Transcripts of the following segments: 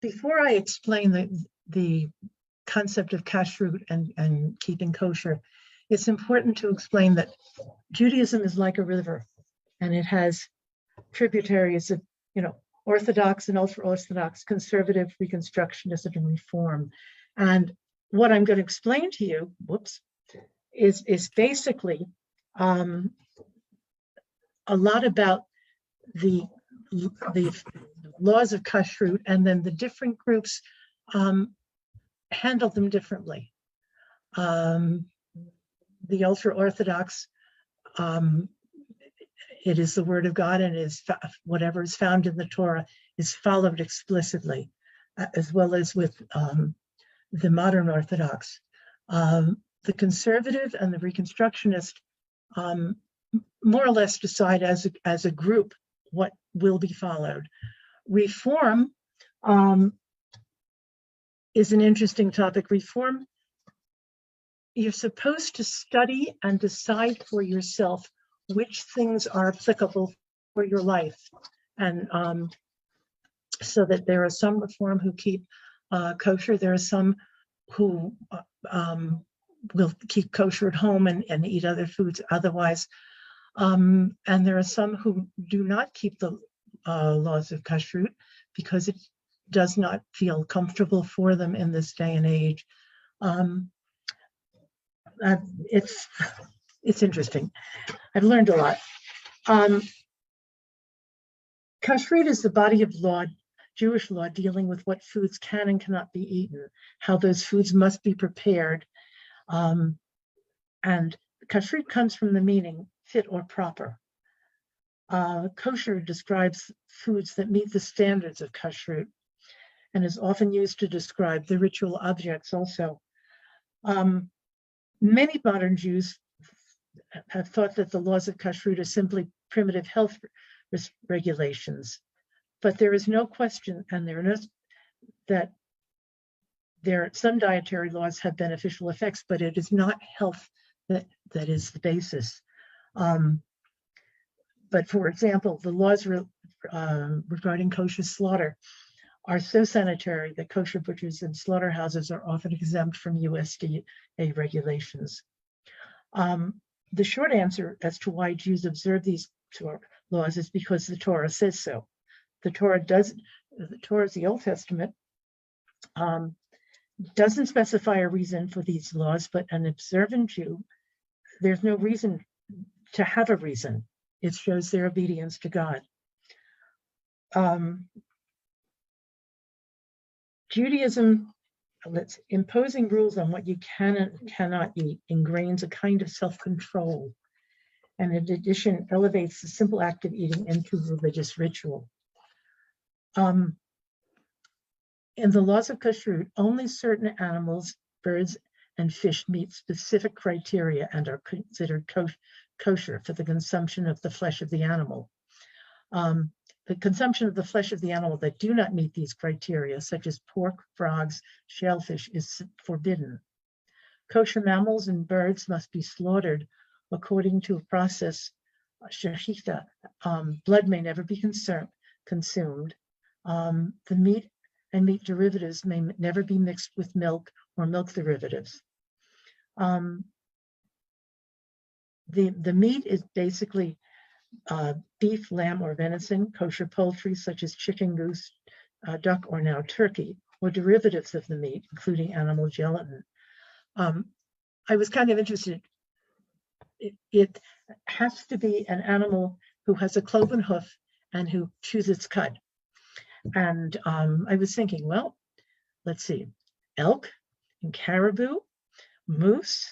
Before I explain the concept of kashrut and keeping kosher, it's important to explain that Judaism is like a river, and it has tributaries of, Orthodox and ultra-Orthodox, conservative, Reconstructionist, and Reform. And what I'm going to explain to you, is basically a lot about the laws of kashrut, and then the different groups handle them differently. The ultra-Orthodox, it is the word of God, and whatever is found in the Torah is followed explicitly, as well as with the modern Orthodox. The conservative and the Reconstructionist more or less decide as a group what will be followed. Reform is an interesting topic. Reform, you're supposed to study and decide for yourself which things are applicable for your life. And so that there are some Reform who keep kosher. There are some who will keep kosher at home and eat other foods otherwise. And there are some who do not keep the laws of kashrut because it does not feel comfortable for them in this day and age. It's interesting. I've learned a lot. Kashrut is the body of law, Jewish law, dealing with what foods can and cannot be eaten, how those foods must be prepared. And kashrut comes from the meaning fit or proper. Kosher describes foods that meet the standards of kashrut and is often used to describe the ritual objects also. Many modern Jews have thought that the laws of kashrut are simply primitive health regulations, but there is no question, and that some dietary laws have beneficial effects, but it is not health that is the basis. But for example, the laws regarding kosher slaughter are so sanitary that kosher butchers and slaughterhouses are often exempt from USDA regulations. The short answer as to why Jews observe these laws is because the Torah says so. The Torah is the Old Testament, doesn't specify a reason for these laws, but an observant Jew, there's no reason to have a reason. It shows their obedience to God. Judaism, imposing rules on what you can and cannot eat ingrains a kind of self-control, and in addition elevates the simple act of eating into religious ritual. In the laws of kashrut, only certain animals, birds, and fish meet specific criteria and are considered kosher for the consumption of the flesh of the animal. The consumption of the flesh of the animal that do not meet these criteria, such as pork, frogs, shellfish, is forbidden. Kosher mammals and birds must be slaughtered according to a process, shechita. Blood may never be consumed. The meat and meat derivatives may never be mixed with milk or milk derivatives. The meat is basically beef, lamb, or venison, kosher poultry such as chicken, goose, duck, or now turkey, or derivatives of the meat, including animal gelatin. I was kind of interested. It has to be an animal who has a cloven hoof and who chews its cud. And I was thinking, well, let's see, elk and caribou, moose,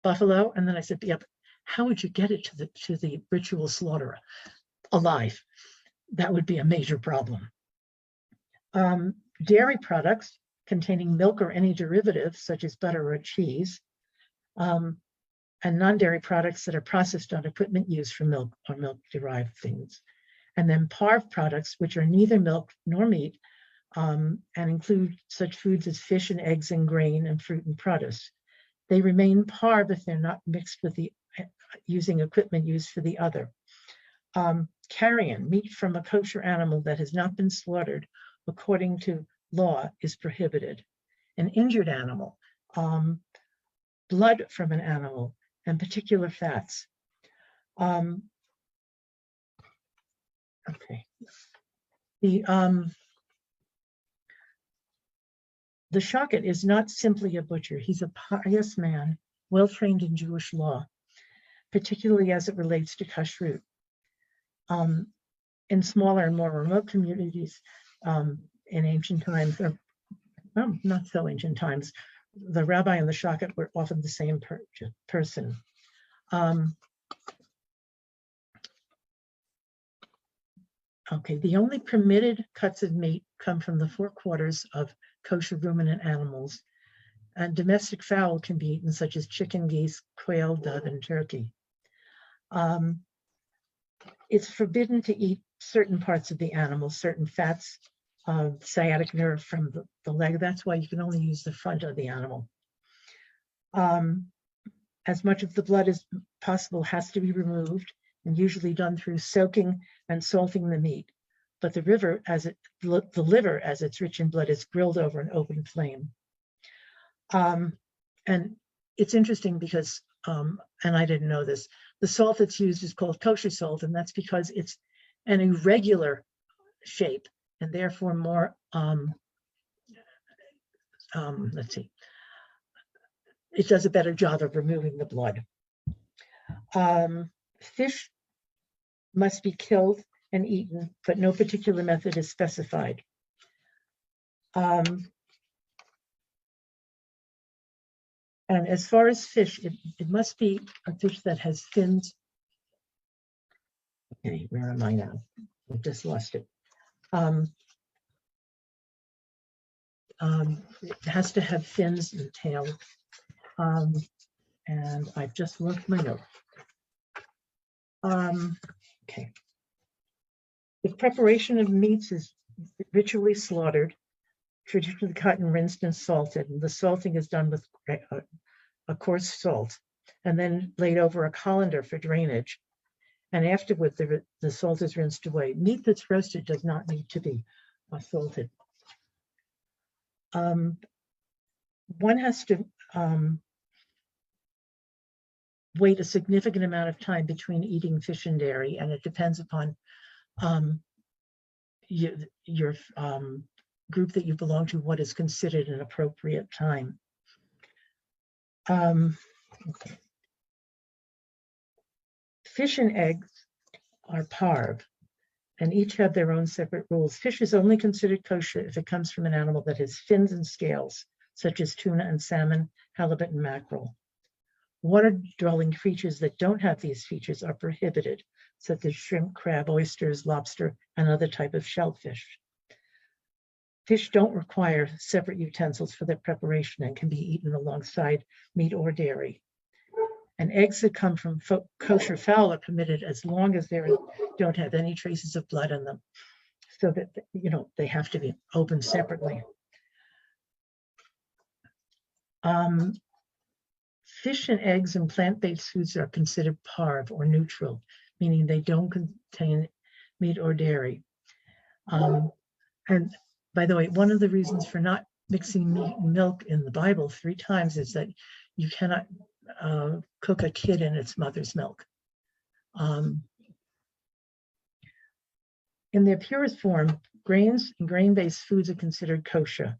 buffalo, and then I said, yep, how would you get it to the ritual slaughterer alive? That would be a major problem. Dairy products containing milk or any derivative, such as butter or cheese, and non-dairy products that are processed on equipment used for milk or milk-derived things. And then parve products, which are neither milk nor meat, and include such foods as fish and eggs and grain and fruit and produce. They remain parve if they're not mixed with using equipment used for the other. Carrion, meat from a kosher animal that has not been slaughtered according to law is prohibited. An injured animal, blood from an animal, and particular fats. Okay. The shochet is not simply a butcher. He's a pious man, well trained in Jewish law, particularly as it relates to kashrut. In smaller and more remote communities in ancient times, or well, not so ancient times, the rabbi and the shochet were often the same person. Okay, the only permitted cuts of meat come from the four quarters of kosher ruminant animals, and domestic fowl can be eaten, such as chicken, geese, quail, dove, and turkey. It's forbidden to eat certain parts of the animal, certain fats, sciatic nerve from the leg. That's why you can only use the front of the animal. As much of the blood as possible has to be removed, and usually done through soaking and salting the meat. But the liver, as it's rich in blood, is grilled over an open flame. And it's interesting because, and I didn't know this, the salt that's used is called kosher salt, and that's because it's an irregular shape and therefore more, let's see, it does a better job of removing the blood. Fish must be killed and eaten, but no particular method is specified. And as far as fish, it must be a fish that has fins. Okay, where am I now? I just lost it. It has to have fins and tail. And I've just lost my note. Okay. The preparation of meats is ritually slaughtered, traditionally cut and rinsed and salted. And the salting is done with a coarse salt and then laid over a colander for drainage. And afterward, the salt is rinsed away. Meat that's roasted does not need to be salted. One has to wait a significant amount of time between eating fish and dairy, and it depends upon your group that you belong to, what is considered an appropriate time. Okay. Fish and eggs are parv, and each have their own separate rules. Fish is only considered kosher if it comes from an animal that has fins and scales, such as tuna and salmon, halibut, and mackerel. Water-dwelling creatures that don't have these features are prohibited, such as shrimp, crab, oysters, lobster, and other type of shellfish. Fish don't require separate utensils for their preparation and can be eaten alongside meat or dairy. And eggs that come from kosher fowl are permitted as long as they don't have any traces of blood in them, so that, you know, they have to be opened separately. Fish and eggs and plant-based foods are considered parv or neutral, meaning they don't contain meat or dairy. And by the way, one of the reasons for not mixing meat and milk in the Bible 3 times is that you cannot cook a kid in its mother's milk. In their purest form, grains and grain-based foods are considered kosher.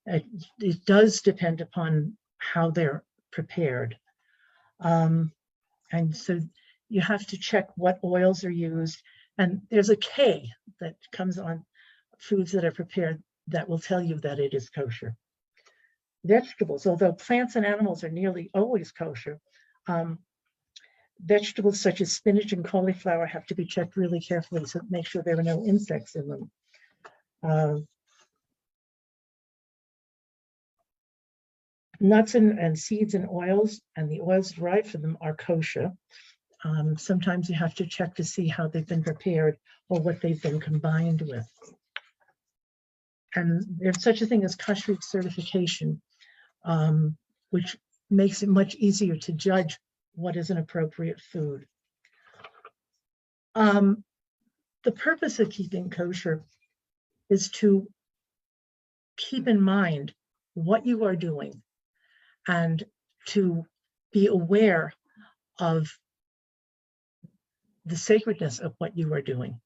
It does depend upon how they're prepared. And so you have to check what oils are used. And there's a K that comes on foods that are prepared that will tell you that it is kosher. Vegetables, although plants and animals are nearly always kosher, vegetables such as spinach and cauliflower have to be checked really carefully to make sure there are no insects in them. Nuts and seeds and oils, and the oils derived from them, are kosher. Sometimes you have to check to see how they've been prepared or what they've been combined with. And there's such a thing as kashrut certification, which makes it much easier to judge what is an appropriate food. The purpose of keeping kosher is to keep in mind what you are doing and to be aware of the sacredness of what you are doing.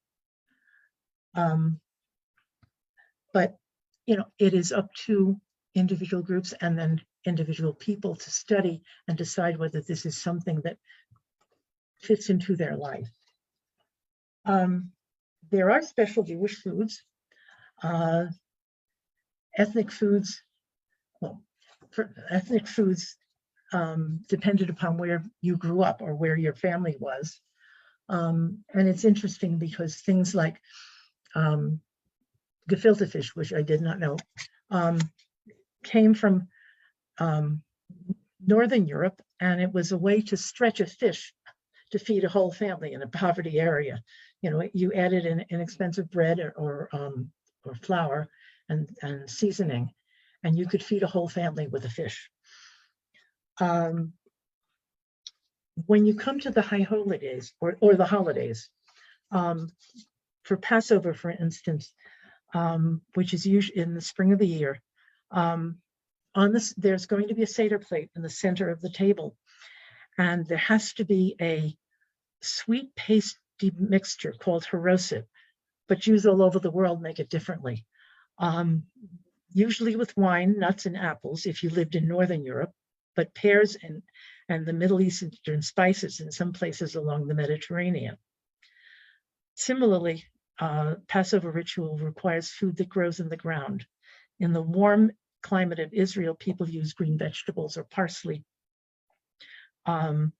But, you know, it is up to individual groups and then individual people to study and decide whether this is something that fits into their life. There are special Jewish foods, ethnic foods. Well, for ethnic foods depended upon where you grew up or where your family was. And it's interesting because things like gefilte fish, which I did not know, came from Northern Europe, and it was a way to stretch a fish to feed a whole family in a poverty area. You know, you added in inexpensive bread or flour and seasoning, and you could feed a whole family with a fish. When you come to the high holidays or the holidays, for Passover, for instance, which is usually in the spring of the year, there's going to be a Seder plate in the center of the table, and there has to be a sweet pasty mixture called haroset, but Jews all over the world make it differently. Usually with wine, nuts, and apples if you lived in Northern Europe, but pears and the Middle Eastern spices in some places along the Mediterranean. Similarly, Passover ritual requires food that grows in the ground. In the warm climate of Israel, people use green vegetables or parsley. In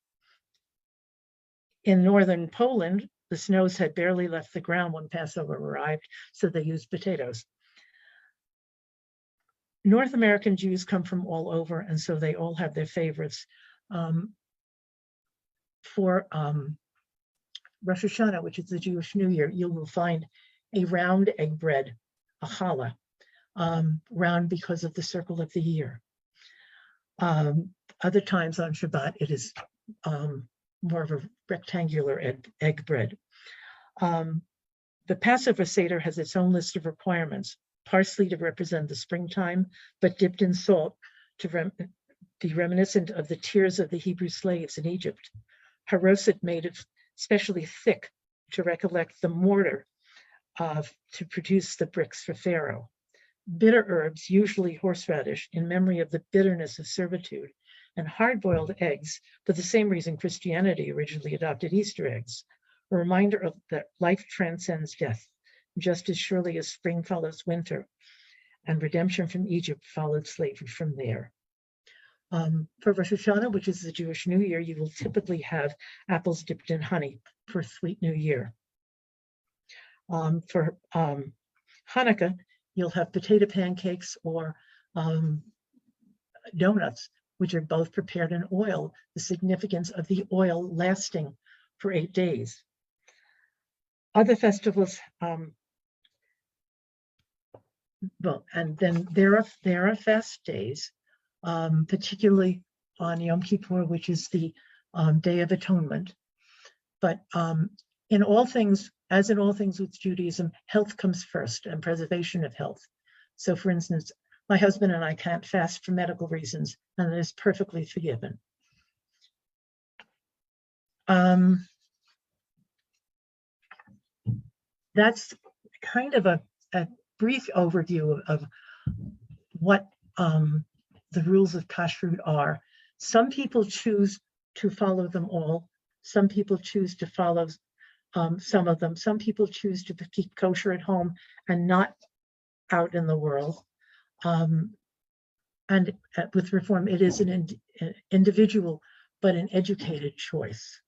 northern Poland, the snows had barely left the ground when Passover arrived, so they used potatoes. North American Jews come from all over, and so they all have their favorites. For Rosh Hashanah, which is the Jewish New Year, you will find a round egg bread, a challah, round because of the circle of the year. Other times on Shabbat, it is more of a rectangular egg bread. The Passover Seder has its own list of requirements: parsley to represent the springtime, but dipped in salt to be reminiscent of the tears of the Hebrew slaves in Egypt. Haroset made it especially thick to recollect the mortar to produce the bricks for Pharaoh. Bitter herbs, usually horseradish, in memory of the bitterness of servitude, and hard-boiled eggs, for the same reason Christianity originally adopted Easter eggs, a reminder of that life transcends death, just as surely as spring follows winter, and redemption from Egypt followed slavery from there. For Rosh Hashanah, which is the Jewish New Year, you will typically have apples dipped in honey for Sweet New Year. For Hanukkah, you'll have potato pancakes or donuts, which are both prepared in oil, the significance of the oil lasting for 8 days. Other festivals, and then there are fast days, particularly on Yom Kippur, which is the Day of Atonement. But in all things, as in all things with Judaism, health comes first and preservation of health. So for instance, my husband and I can't fast for medical reasons, and it is perfectly forgiven. That's kind of a brief overview of what the rules of kashrut are. Some people choose to follow them all. Some people choose to follow some of them. Some people choose to keep kosher at home and not out in the world. And with Reform, it is an individual, but an educated choice.